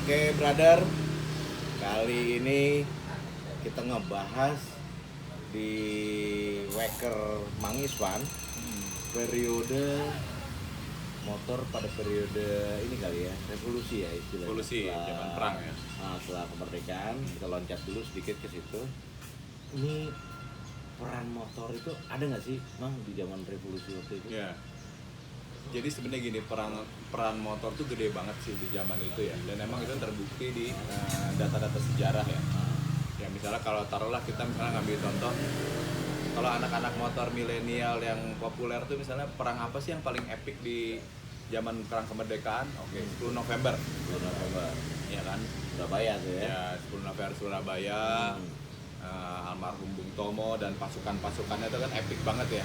Oke, brother. Kali ini kita ngebahas di Waker Mangiswan periode motor pada periode ini kali ya, revolusi ya istilahnya. Revolusi, zaman perang ya. Setelah kemerdekaan, kita loncat dulu sedikit ke situ. Ini peran motor itu ada nggak sih, Mang, di zaman revolusi waktu itu? Ya. Jadi sebenarnya gini, peran motor tuh gede banget sih di zaman itu ya. Dan emang itu terbukti di data-data sejarah ya. Ya misalnya kalau taruhlah kita misalnya ngambil contoh, kalau anak-anak motor milenial yang populer tuh misalnya perang apa sih yang paling epic di zaman perang kemerdekaan? Oke, 10 November. 10 November. Iya kan? Surabaya tuh ya. Ya, 10 November Surabaya. Almarhum Bung Tomo dan pasukan-pasukannya itu kan epic banget ya,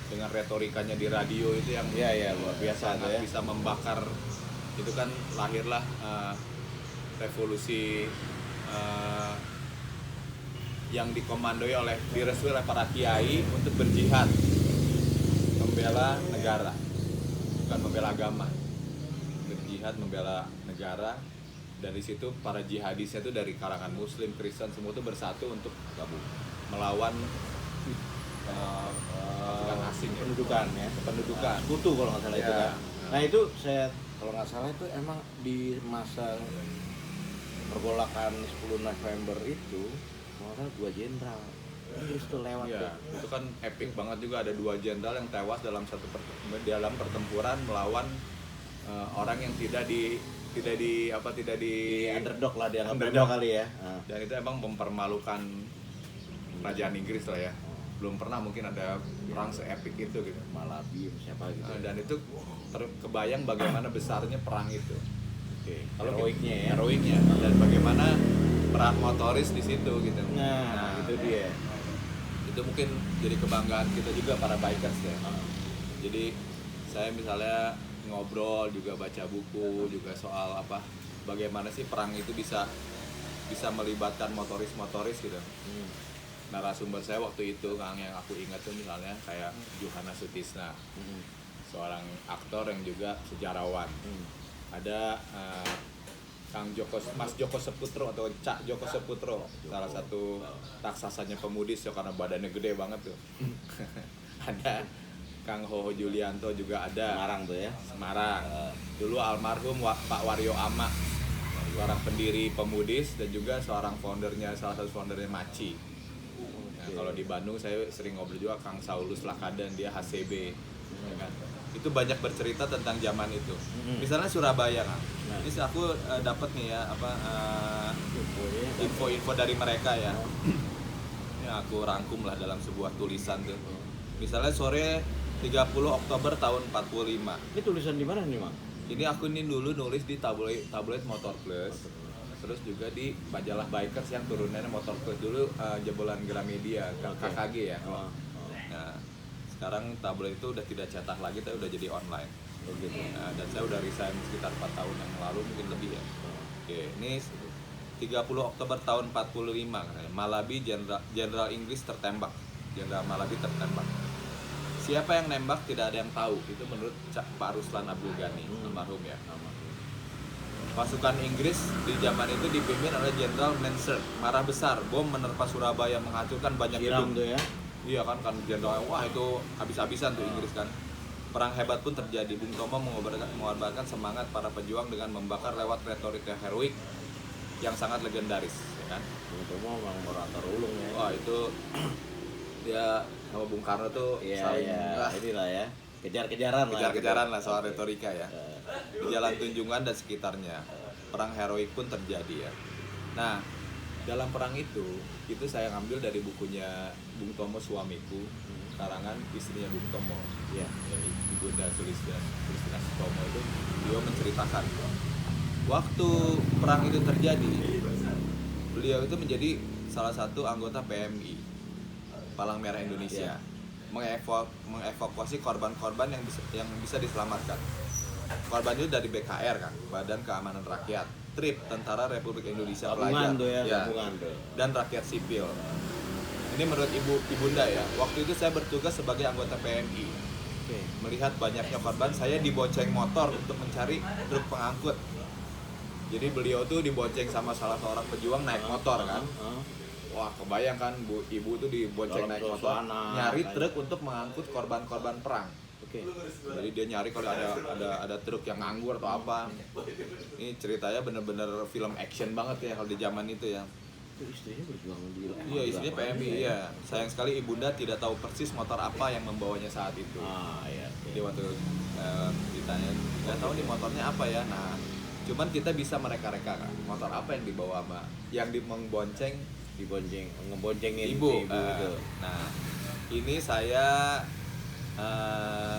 dengan retorikanya di radio itu yang luar biasa sangat ya. bisa membakar. Itu kan lahirlah revolusi yang dikomandoi direstui oleh para kiai untuk berjihad membela negara, bukan membela agama, berjihad membela negara. Dari situ para jihadisnya itu dari kalangan Muslim, Kristen semua itu bersatu untuk gabung melawan pasukan asing, pendudukan. Sekutu kalau nggak salah Ya. itu kan. Nah itu saya kalau nggak salah itu emang di masa pergolakan 10 November itu kalau nggak salah 2 jenderal Inggris tuh lewat Ya, tuh. itu kan epic banget juga, ada 2 jenderal yang tewas dalam dalam pertempuran melawan orang yang tidak di Underdog lah dia Underdog. kali ya. Dan itu emang mempermalukan kerajaan Inggris lah ya. Belum pernah mungkin ada perang se-epic itu gitu. Malabi siapa gitu. Dan itu kebayang bagaimana besarnya perang itu. Oke. Kalau Heroiknya ya. Heroiknya dan bagaimana peran motoris di situ gitu. Nah, itu dia. Itu mungkin jadi kebanggaan kita juga para bikers ya. Jadi saya misalnya ngobrol juga, baca buku juga soal bagaimana sih perang itu bisa melibatkan motoris gitu. Narasumber saya waktu itu yang aku ingat tuh misalnya kayak Johannes Sutisna, seorang aktor yang juga sejarawan. Ada Mas Joko Seputro atau Cak Joko Seputro, salah satu raksasanya pemudis ya, karena badannya gede banget tuh. Ada Kang Hoho Julianto juga ada. Semarang tuh ya. Semarang. Dulu almarhum Pak Waryo Ama, seorang pendiri pemudis dan juga salah satu foundernya Maci. Nah, kalau di Bandung saya sering ngobrol juga Kang Saulus Lakadan, dia HCB. Ya kan? Itu banyak bercerita tentang zaman itu. Misalnya Surabaya kan. Ini aku dapat nih ya info-info dari mereka ya. Yang aku rangkum lah dalam sebuah tulisan tuh. Misalnya sore 30 Oktober tahun 45. Ini tulisan di mana nih, Mang? Ini aku dulu nulis di tabloid Motor Plus. Terus juga di majalah Bikers yang turunannya Motor Plus dulu, jebolan Gramedia, KKG ya. Nah, sekarang tabloid itu udah tidak cetak lagi, tapi udah jadi online. Nah, dan saya udah resign sekitar 4 tahun yang lalu, mungkin lebih ya. Oke, ini 30 Oktober tahun 45 katanya. Malabi, Jenderal Inggris tertembak. Jenderal Malabi tertembak. Siapa yang nembak tidak ada yang tahu. Itu menurut Pak Ruslan Abdul Ghani, almarhum ya. Pasukan Inggris di zaman itu dipimpin oleh Jenderal Mansfield. Marah besar, bom menerpa Surabaya, menghancurkan banyak gedung. Tuh ya. Iya kan Jenderal, wah itu habis-habisan tuh Inggris kan. Perang hebat pun terjadi. Bung Tomo mengorbankan semangat para pejuang dengan membakar lewat retorika heroik yang sangat legendaris, ya kan. Bung Tomo memang orator ulung ya. Wah itu dia sama Bung Karno tuh saling inilah ya. Kejar-kejaran lah soal retorika ya. Di Jalan Tunjungan dan sekitarnya. Perang heroik pun terjadi ya. Nah, dalam perang itu saya ngambil dari bukunya Bung Tomo Suamiku, karangan istrinya Bung Tomo. Ya, Ibunda Sulistina Sutomo itu dia menceritakan waktu perang itu terjadi, beliau itu menjadi salah satu anggota PMI, Palang Merah Indonesia, mengevakuasi korban-korban yang bisa diselamatkan. Korban itu dari BKR kan, Badan Keamanan Rakyat, TRIP, Tentara Republik Indonesia Pelajar, dan rakyat sipil. Ini menurut Ibunda ya. Waktu itu saya bertugas sebagai anggota PMI. Melihat banyaknya korban, saya dibonceng motor untuk mencari truk pengangkut. Jadi beliau tuh dibonceng sama salah seorang pejuang naik motor kan. Wah, kebayang kan ibu tuh dibonceng Dalam naik motor, suasana, nyari kayak- truk untuk mengangkut korban-korban perang. Oke. Jadi dia nyari kalau ada truk yang nganggur atau apa. Ini ceritanya bener-bener film action banget ya kalau di zaman itu ya. Itu istrinya berjuang di Iya, istrinya PMI, iya. Sayang sekali ibunda tidak tahu persis motor apa yang membawanya saat itu. Iya. Jadi waktu ditanya, nggak tahu nih motornya apa ya. Nah, cuman kita bisa mereka-reka kan, motor apa yang dibawa sama, yang membonceng ngeboncengin ibu. si ibu itu. Nah, ini saya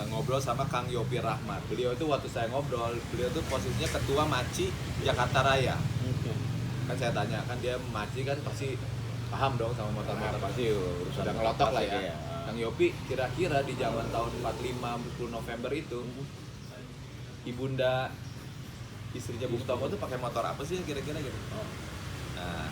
ngobrol sama Kang Yopi Rahmat. Beliau itu waktu saya ngobrol, beliau itu posisinya ketua Maci Jakarta Raya. Oke. Kan saya tanya, kan dia Maci kan pasti paham dong sama motor-motor. Pasti urusan Sudah ngelotok lah ya. iya. Kang Yopi kira-kira di zaman tahun 45 10 November itu ibunda istrinya Bung Tomo tuh pakai motor apa sih kira-kira gitu. Nah,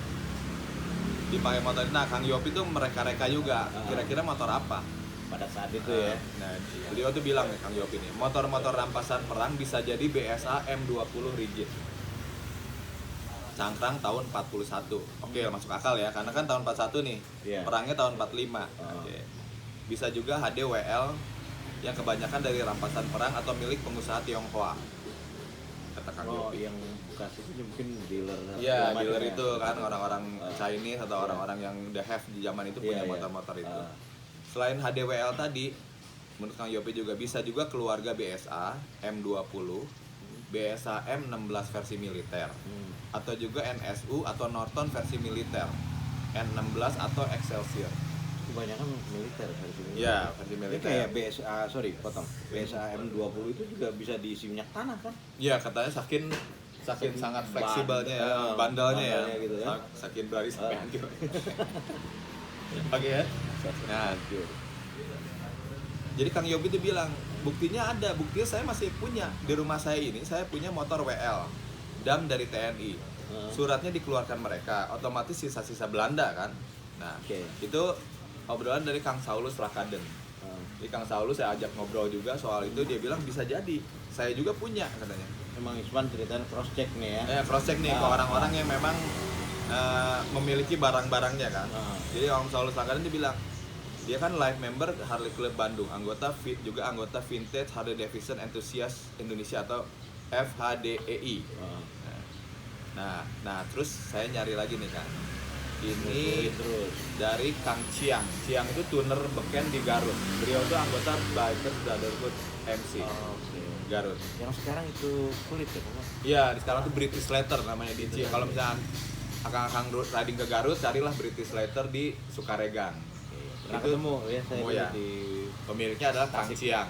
dipakai motor. Nah, Kang Yopi tuh mereka-reka juga. Kira-kira motor apa? Pada saat itu ya. Nah, beliau tuh bilang nih Kang Yopi nih, motor-motor rampasan perang bisa jadi BSA M20 rigid. Cangkrang tahun 41. Oke, masuk akal ya, karena kan tahun 41 nih. Iya. Perangnya tahun 45. Oke. Bisa juga HDWL yang kebanyakan dari rampasan perang atau milik pengusaha Tionghoa. Kata Kang Yopi. Yang bekas itu mungkin dealer. Iya, segala macam dealer ya. itu kan orang-orang Chinese atau orang-orang yang the have di zaman itu punya Iya. motor-motor itu. Selain HDWL tadi, menurut Kang Yopi juga bisa juga keluarga BSA M20, BSA M16 versi militer, atau juga NSU atau Norton versi militer, N16 atau Excelsior. Kebanyakan militer versi militer. Iya, versi Ini militer. kayak BSA M20 itu juga bisa diisi minyak tanah kan? Iya, katanya saking sangat fleksibelnya ya, bandelnya ya, bandelnya gitu ya. saking berani sampai hancur. Oke ya. Nah, jadi Kang Yopi itu bilang, buktinya ada, buktinya saya masih punya di rumah saya ini, saya punya motor WL, dam dari TNI. Suratnya dikeluarkan mereka, otomatis sisa-sisa Belanda kan. Nah, itu obrolan dari Kang Saulus Rakaden. Jadi Kang Saulus saya ajak ngobrol juga soal itu, dia bilang bisa jadi, saya juga punya katanya. Emang Isman ceritain cross check nih ya. Cross check nih ke orang-orang yang memang memiliki barang-barangnya kan. Jadi Kang Saulus Rakaden dia bilang, dia kan live member Harley Club Bandung, juga anggota Vintage Harley Davidson Enthusiast Indonesia atau FHDEI. Nah, terus saya nyari lagi nih kan. Ini terus dari Kang Chiang. Chiang itu tuner beken di Garut. Beliau tuh anggota Bikers Brotherhood MC. Garut. Yang sekarang itu kulit ya, Pak? Iya, sekarang tuh British Leather namanya di Chiang. Kalau misalnya akang riding ke Garut, carilah British Leather di Sukaregang. Pernah Itu ketemu ya saya ya. di Pemiliknya adalah Kang Tasik. Chiang.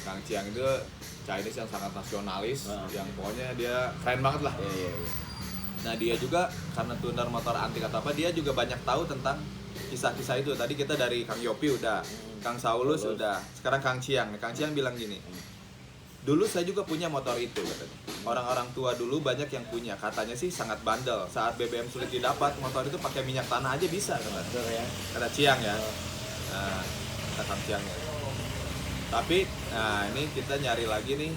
Kang Chiang itu Chinese yang sangat nasionalis, yang pokoknya dia keren banget lah. Iya. Nah, dia juga karena tuner motor antik atau apa, dia juga banyak tahu tentang kisah-kisah itu. Tadi kita dari Kang Yopi udah, Kang Saulus udah, sekarang Kang Chiang. Kang Chiang bilang gini, dulu saya juga punya motor itu katanya. Orang-orang tua dulu banyak yang punya, katanya sih sangat bandel. Saat BBM sulit didapat, motor itu pakai minyak tanah aja bisa katanya. Kata Chiang ya. Nah, kata Kang Chiang ya. Tapi, nah ini kita nyari lagi nih.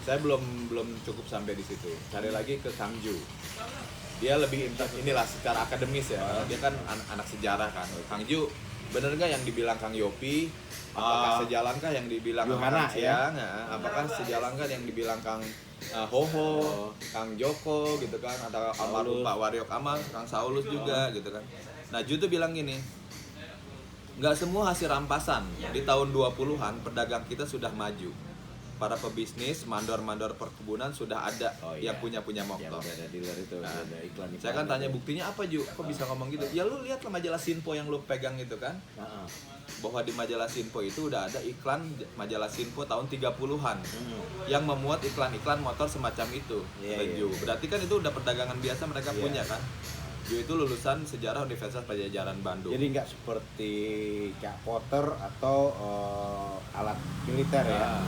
Saya belum cukup sampai di situ. Cari lagi ke Kang Ju. Dia lebih inilah secara akademis ya. Dia kan anak sejarah kan. Kang Ju, bener nggak yang dibilang Kang Yopi? Apakah sejalankah yang dibilang Kang Chiang? Ya? Apakah sejalankah yang dibilang Kang Hoho, Kang Joko gitu kan? Atau almarhum Pak Waryok Amal, Kang Saulus juga gitu kan? Nah, Ju tuh bilang gini, nggak semua hasil rampasan. Di tahun 20-an pedagang kita sudah maju. Para pebisnis, mandor-mandor perkebunan sudah ada yang punya motor. Ya, udah ada dealer itu, Nah, ada iklan. saya kan tanya buktinya apa Ju? Kok bisa ngomong gitu? Ya lu lihat majalah Sinpo yang lu pegang itu kan. Bahwa di majalah Sinpo itu udah ada iklan majalah Sinpo tahun 30-an yang memuat iklan-iklan motor semacam itu. Ju. Berarti kan itu udah perdagangan biasa mereka punya kan. Ju itu lulusan sejarah Universitas Pajajaran Bandung. Jadi nggak seperti Cak Potter atau alat militer ya.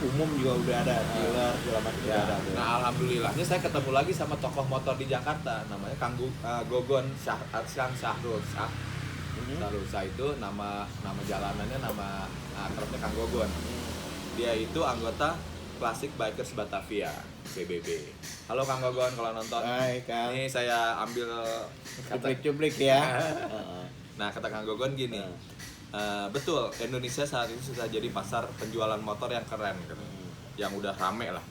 Umum juga udah ada dealer segala macam Ya. ada. Nah, alhamdulillahnya saya ketemu lagi sama tokoh motor di Jakarta, namanya Kang Gogon Kang Syahrul Shah. Syahrul Shah itu nama jalanannya, nama akrabnya Kang Gogon. Dia itu anggota Classic Bikers Batavia CBB. Halo Kang Gogon kalau nonton. Hai Kang. Ini saya ambil Cuplik-cuplik ya. Nah, kata Kang Gogon gini. Betul, Indonesia saat ini sudah jadi pasar penjualan motor yang keren gitu. Yang udah rame lah.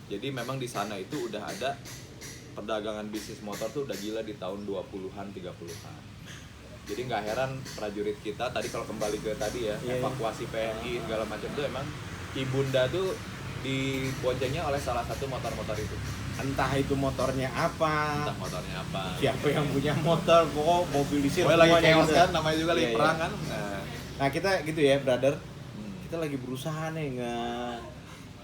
Jadi memang di sana itu udah ada perdagangan bisnis motor tuh udah gila di tahun 20-an, 30-an. Jadi nggak heran prajurit kita tadi kalau kembali ke tadi ya, evakuasi PNI segala macam tuh emang ibunda tuh diboncengnya oleh salah satu motor-motor itu. Entah itu motornya apa, Entah motornya apa. siapa yang punya motor, kok mobilisir Oh, lagi semuanya chaos gitu. kan, namanya juga lagi Iya, perang iya. kan. Nah kita gitu ya brother, kita lagi berusaha nih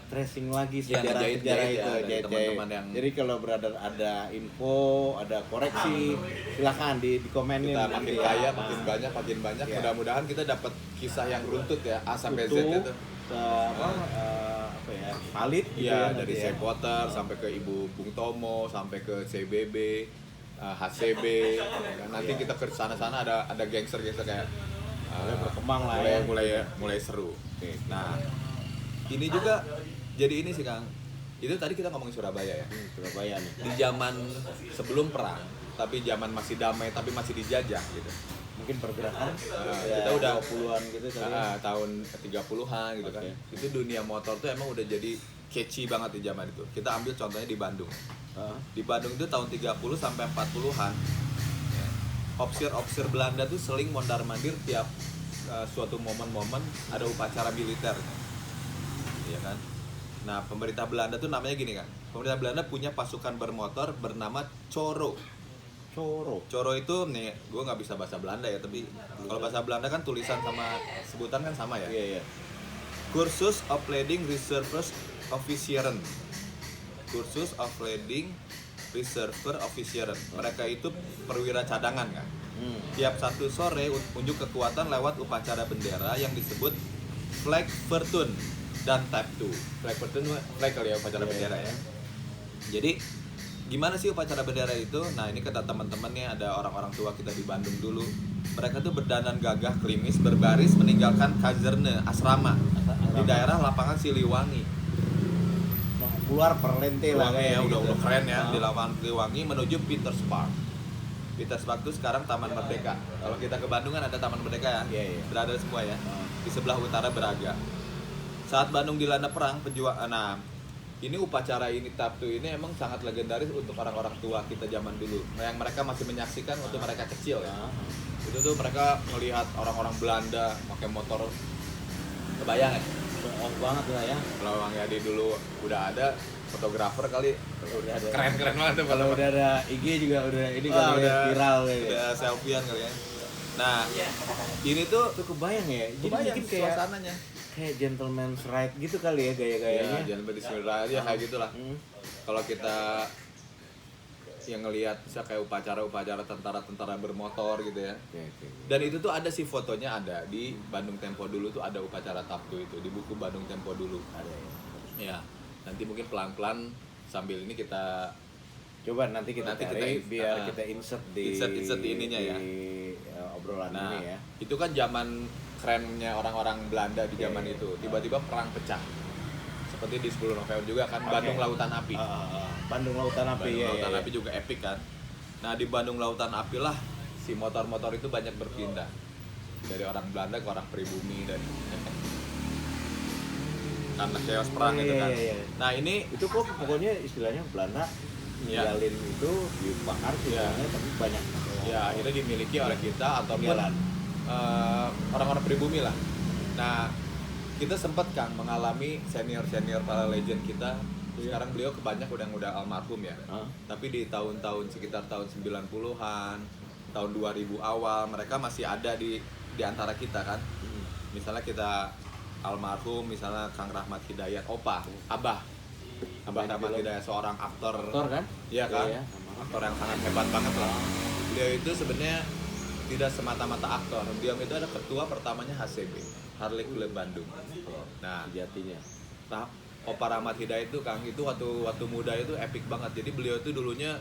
tracing lagi Ya, sejarah-sejarah ngejahit-jahit ya, itu, dari jahit-jahit. teman-teman yang- Jadi kalau brother ada info, ada koreksi, silakan di komenin Kita nanti makin ya. kaya, Nah, makin banyak. Iya. Mudah-mudahan kita dapat kisah yang runtut ya, A sampai Z utuh, itu. apa ya, valid gitu Iya, ya, dari nanti ya. Shape Water sampai ke Ibu Bung Tomo sampai ke CBB, HCB. Nanti Iya. kita ke sana-sana ada gangster-gangster kayak Mulai berkembang lah ya. mulai seru. Oke. Nah, ini juga jadi ini sih Kang. Itu tadi kita ngomongin Surabaya ya. Surabaya nih. Di zaman sebelum perang, tapi zaman masih damai tapi masih dijajah gitu. Mungkin pergerakan Kita udah 20-an gitu kali ya. tahun 30-an gitu kan. Oke. Itu dunia motor tuh emang udah jadi catchy banget di zaman itu. Kita ambil contohnya di Bandung. Di Bandung itu tahun 30 sampai 40-an. Ya, Opsir Belanda tuh seling mondar-mandir tiap suatu momen-momen ada upacara militer. Iya kan? Nah, pemerintah Belanda tuh namanya gini kan. Pemerintah Belanda punya pasukan bermotor bernama Coro. Coro itu nih, gue nggak bisa bahasa Belanda ya, tapi kalau bahasa Belanda kan tulisan sama sebutan kan sama ya. Iya. Kursus Opleiding Reserve Officieren. Kursus Opleiding Reserve Officieren. Mereka itu perwira cadangan kan. Tiap satu sore unjuk kekuatan lewat upacara bendera yang disebut Flag Vertoon dan Type 2. Flag Vertoon, flag kali ya upacara bendera ya. Jadi gimana sih upacara bendera itu? Nah ini kata teman-temannya ada orang-orang tua kita di Bandung dulu. Mereka tuh berdandan gagah klimis berbaris meninggalkan kazerne asrama di daerah lapangan Siliwangi. Keluar perlente lah Ya, kayak udah gitu. keren ya di lapangan Siliwangi menuju Peters Park. Peters Park itu sekarang Taman Merdeka. Kalau kita ke Bandung kan ada Taman Merdeka ya. Iya. Berada semua ya. Di sebelah utara Braga. Saat Bandung dilanda perang, nah ini upacara ini Taptu ini emang sangat legendaris untuk orang-orang tua kita zaman dulu. Yang mereka masih menyaksikan waktu mereka kecil ya. Itu tuh mereka melihat orang-orang Belanda pakai motor. Kebayang ya? Banget lah ya. Kalau Bang Yadi dulu udah ada fotografer kali, Udah ada. keren banget tuh Kalau udah ada IG juga udah ini kali ya, udah viral kayak. udah selfiean kali ya. Nah, ini tuh Itu kebayang ya. Jadi kebayang mungkin kayak suasananya. gentleman's ride gitu kali ya gaya-gayanya. Ya, jangan berdiskusi aja kayak gitulah. Hmm. Kalau kita yang ngelihat bisa kayak upacara-upacara tentara-tentara bermotor gitu ya. Oke. Dan itu tuh ada sih fotonya ada di Bandung Tempo dulu tuh ada upacara Taptu itu di buku Bandung Tempo dulu. Ada ya. Ya, nanti mungkin pelan-pelan sambil ini kita Coba nanti kita Nanti cari kita biar kita insert di ininya ya. Obrolan Nah, ini ya. itu kan zaman kerennya orang-orang Belanda di zaman Iya. itu. Tiba-tiba perang pecah. Seperti di 10 November juga kan Bandung Lautan Api. Bandung Lautan Api Bandung ya. Lautan ya. Api juga epic kan. Nah, di Bandung Lautan Api lah si motor-motor itu banyak berpindah. Dari orang Belanda ke orang pribumi dan karena chaos perang itu kan. Iya. Nah, ini Itu kok pokoknya istilahnya Belanda Iya. ninggalin itu dibakar istilahnya tapi banyak. ya akhirnya dimiliki oleh kita ataupun Tinggalan. orang-orang pribumi lah. Nah, kita sempat kan mengalami senior para legend kita. Sekarang beliau kebanyak udah almarhum ya. Tapi di tahun-tahun sekitar tahun 90-an, tahun 2000 awal mereka masih ada di antara kita kan. Misalnya kita almarhum, misalnya Kang Rahmat Hidayat, Abah Rahmat Hidayat seorang aktor kan? Iya kan? Iya. Aktor yang sangat hebat banget lah. Beliau itu sebenarnya tidak semata-mata aktor. Beliau itu ada ketua pertamanya HCB, Harley Club Bandung. Nah, Sejatinya. Opa Rahmat Hidayat itu Kang itu waktu muda itu epic banget. Jadi beliau itu dulunya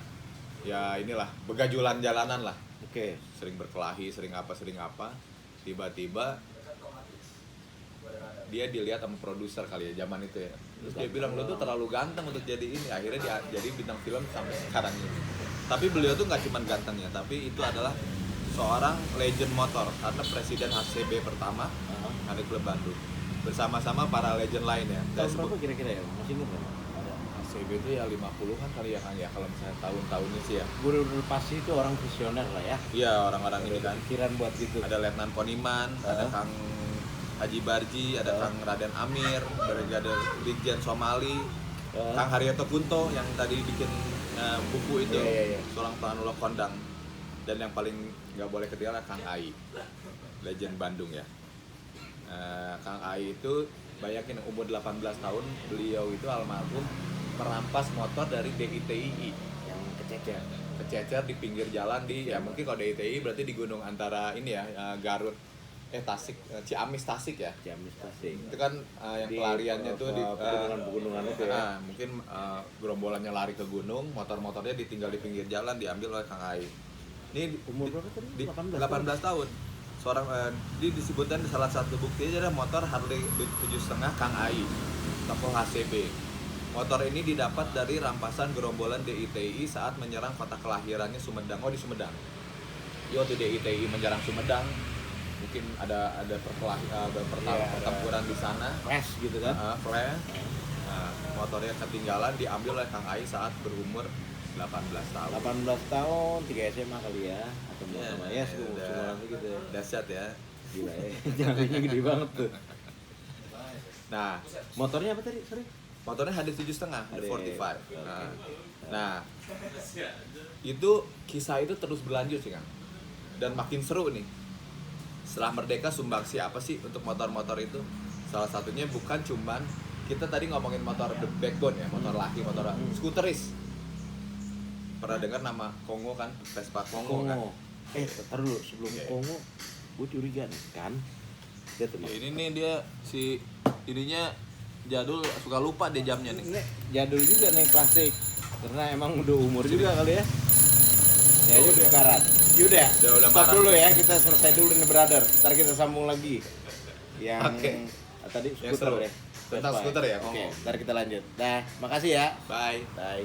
ya inilah begajulan jalanan lah. Oke. Sering berkelahi, sering apa. Tiba-tiba dia dilihat sama produser kali ya zaman itu ya. Terus dia bilang lo tuh terlalu ganteng untuk jadi ini. Akhirnya dia jadi bintang film sampai sekarang ini. Tapi beliau tuh nggak cuma gantengnya, tapi itu adalah seorang legend motor karena presiden HCB pertama ada klub Bandung bersama-sama para legend lain ya. Tahun berapa kira-kira ya? Masih ingat nggak? HCB itu ya 50-an kali ya Kang ya kalau misalnya tahun-tahunnya sih ya. Bener-bener pasti itu orang visioner lah ya. Iya orang-orang ini kan. Pikiran buat gitu. Ada Letnan Poniman, ada Kang Haji Barji, ada Kang Raden Amir, Brigadir Brigjen Somali, Kang Haryoto Kunto yang tadi bikin buku itu, Seorang Pranulok Kondang, dan yang paling nggak boleh ketinggalan Kang Ai, legend Bandung ya. Kang Ai itu bayangin umur 18 tahun beliau itu almarhum merampas motor dari DITII Yang kececer di pinggir jalan di ya mungkin kalau DITII berarti di gunung antara ini ya Garut Tasik Ciamis Tasik ya. Ciamis Tasik. Itu kan yang pelariannya tuh di pegunungan itu ya. mungkin gerombolannya lari ke gunung, motor-motornya ditinggal di pinggir jalan diambil oleh Kang Ai. Ini Umur berapa tadi? 18 tahun. Seorang dia disebutkan di salah satu buktinya adalah motor Harley 7,5 Kang Ai, tokoh HCB. Motor ini didapat dari rampasan gerombolan DITI saat menyerang kota kelahirannya Sumedang. Oh di Sumedang. Waktu DITI menyerang Sumedang, mungkin ada pertempuran di sana. Flash gitu kan? Flash. Motornya ketinggalan diambil oleh Kang Ai saat berumur 18 tahun. 18 tahun, 3 SMA kali ya. Atau mau sama ya, seumuran gitu ya. Dahsyat ya. Gila ya. Jangkauannya gede banget tuh. Nah, motornya apa tadi? Sorry. motornya HD 7,5, ada 45. Nah, itu kisah itu terus berlanjut sih Kang. Dan makin seru nih. Setelah merdeka sumbangsi apa sih untuk motor-motor itu? Salah satunya bukan cuman kita tadi ngomongin motor the backbone ya, motor laki, motor skuteris. Pernah dengar nama Kongo kan? Vespa Kongo kan? Ntar dulu sebelum Kongo, gue curiga nih kan. Ya, ini nih dia si ininya jadul, suka lupa deh jamnya nih. Ini jadul juga nih, klasik. Karena emang udah umur juga kali ya. Ya ini udah karat. Yaudah, stop dulu ya, kita selesai dulu nih brother. Ntar kita sambung lagi. Yang tadi skuter ya. Tentang skuter ya. Oke, ntar kita lanjut. Nah, makasih ya. Bye. Bye.